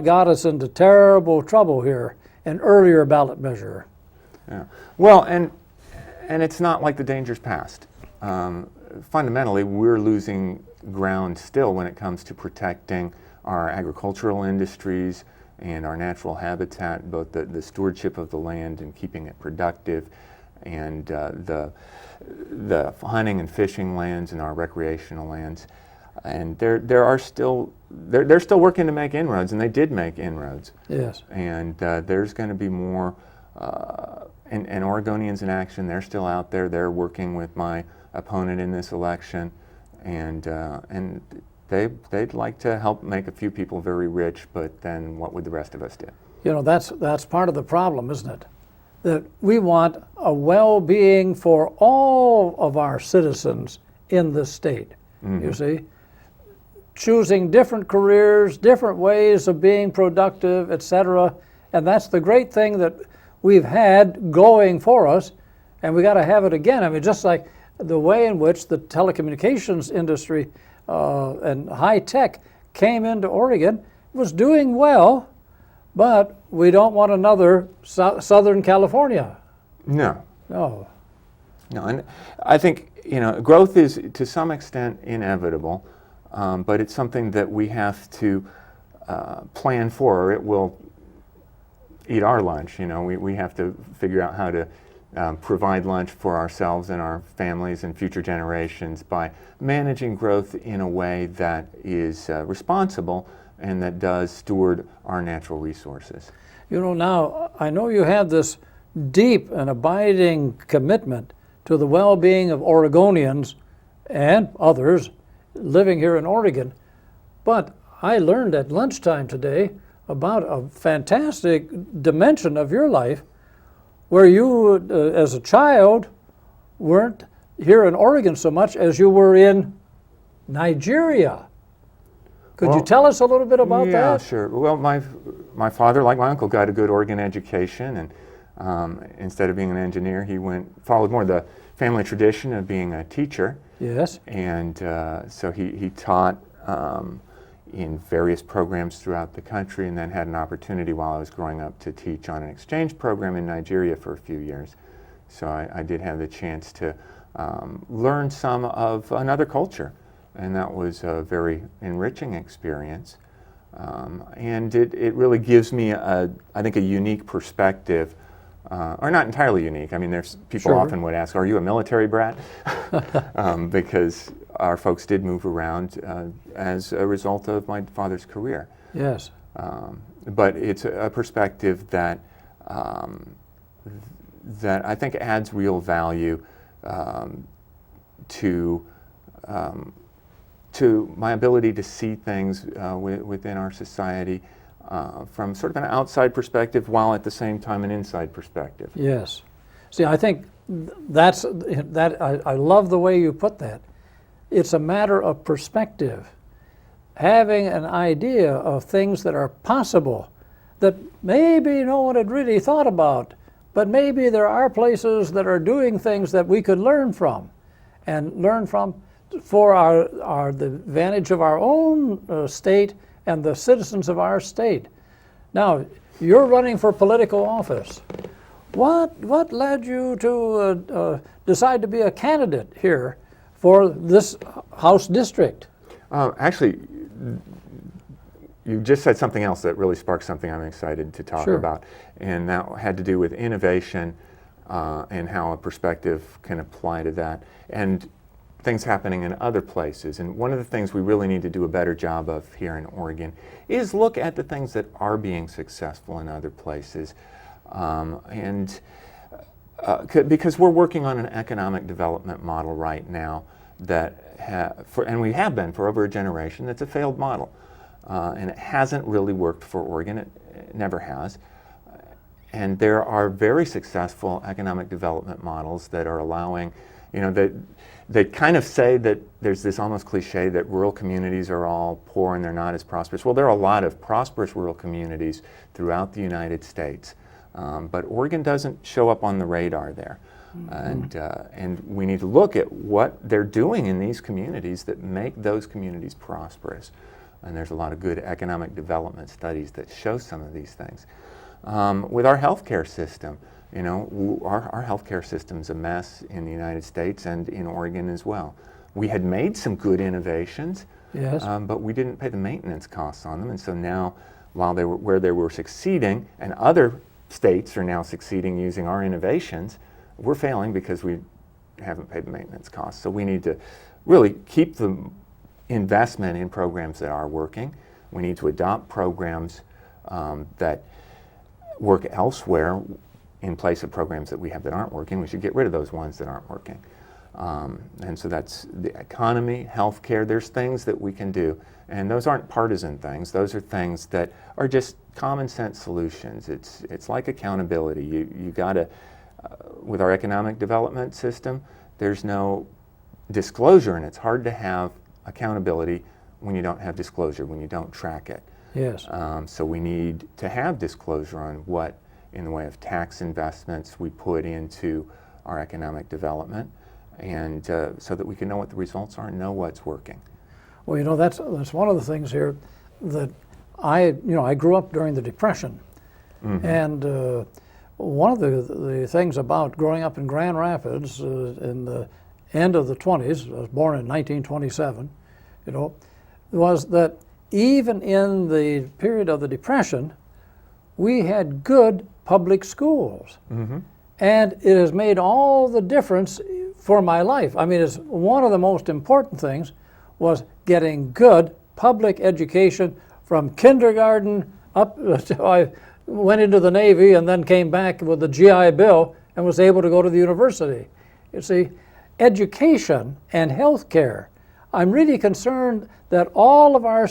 what got us into terrible trouble here, an earlier ballot measure. Yeah. Well, and it's not like the danger's past. Fundamentally, we're losing ground still when it comes to protecting our agricultural industries and our natural habitat, both the stewardship of the land and keeping it productive, and the hunting and fishing lands and our recreational lands. And they're still working to make inroads, and they did make inroads. Yes. And there's going to be more. And Oregonians in Action, they're still out there. They're working with my opponent in this election, and they'd like to help make a few people very rich. But then, what would the rest of us do? You know, that's part of the problem, isn't it? That we want a well-being for all of our citizens in this state. Mm-hmm. You see, choosing different careers, different ways of being productive, etc. And that's the great thing that we've had going for us, and we got to have it again. I mean, just like the way in which the telecommunications industry and high tech came into Oregon was doing well, but we don't want another Southern California. No. No. No, and I think, you know, growth is to some extent inevitable, but it's something that we have to plan for, or it will eat our lunch. You know, we have to figure out how to provide lunch for ourselves and our families and future generations by managing growth in a way that is responsible and that does steward our natural resources. You know, now, I know you have this deep and abiding commitment to the well-being of Oregonians and others living here in Oregon, but I learned at lunchtime today about a fantastic dimension of your life where you, as a child, weren't here in Oregon so much as you were in Nigeria. Could you tell us a little bit about that? Yeah, sure. Well, my father, like my uncle, got a good Oregon education, and instead of being an engineer, he followed more the family tradition of being a teacher. Yes. And so he taught in various programs throughout the country, and then had an opportunity while I was growing up to teach on an exchange program in Nigeria for a few years. So I did have the chance to learn some of another culture, and that was a very enriching experience. And it really gives me, I think, a unique perspective, or not entirely unique. I mean, there's people often would ask, "Are you a military brat?" Because our folks did move around as a result of my father's career. Yes. But it's a perspective that that I think adds real value to my ability to see things within our society from sort of an outside perspective, while at the same time an inside perspective. Yes. See, I think I love the way you put that. It's a matter of perspective. Having an idea of things that are possible that maybe no one had really thought about, but maybe there are places that are doing things that we could learn from, and learn from for the advantage of our own state and the citizens of our state. Now, you're running for political office. What led you to decide to be a candidate here for this House district? Actually, you just said something else that really sparked something I'm excited to talk about, and that had to do with innovation and how a perspective can apply to that, and things happening in other places. And one of the things we really need to do a better job of here in Oregon is look at the things that are being successful in other places. Because we're working on an economic development model right now that, and we have been for over a generation, that's a failed model. And it hasn't really worked for Oregon. It never has. And there are very successful economic development models that are allowing, they kind of say that there's this almost cliche that rural communities are all poor and they're not as prosperous. Well, there are a lot of prosperous rural communities throughout the United States, but Oregon doesn't show up on the radar there. Mm-hmm. And we need to look at what they're doing in these communities that make those communities prosperous. And there's a lot of good economic development studies that show some of these things. With our healthcare system, you know, our healthcare system's a mess in the United States and in Oregon as well. We had made some good innovations, Yes. but we didn't pay the maintenance costs on them, and so now, while they were succeeding, and other states are now succeeding using our innovations, we're failing because we haven't paid the maintenance costs. So we need to really keep the investment in programs that are working. We need to adopt programs that work elsewhere in place of programs that we have that aren't working. We should get rid of those ones that aren't working. And so that's the economy, healthcare. There's things that we can do, and those aren't partisan things. Those are things that are just common sense solutions. It's like accountability. You got to, with our economic development system, there's no disclosure, and it's hard to have accountability when you don't have disclosure, when you don't track it. Yes. So we need to have disclosure on what, in the way of tax investments, we put into our economic development, and so that we can know what the results are and know what's working. Well, you know, that's one of the things here that I grew up during the Depression, and one of the things about growing up in Grand Rapids in the end of the 20s, I was born in 1927, you know, was that even in the period of the Depression, we had good public schools. And it has made all the difference for my life. I mean, it's one of the most important things was getting good public education from kindergarten up until I went into the Navy and then came back with the GI Bill and was able to go to the university. You see, education and health care. I'm really concerned that all of our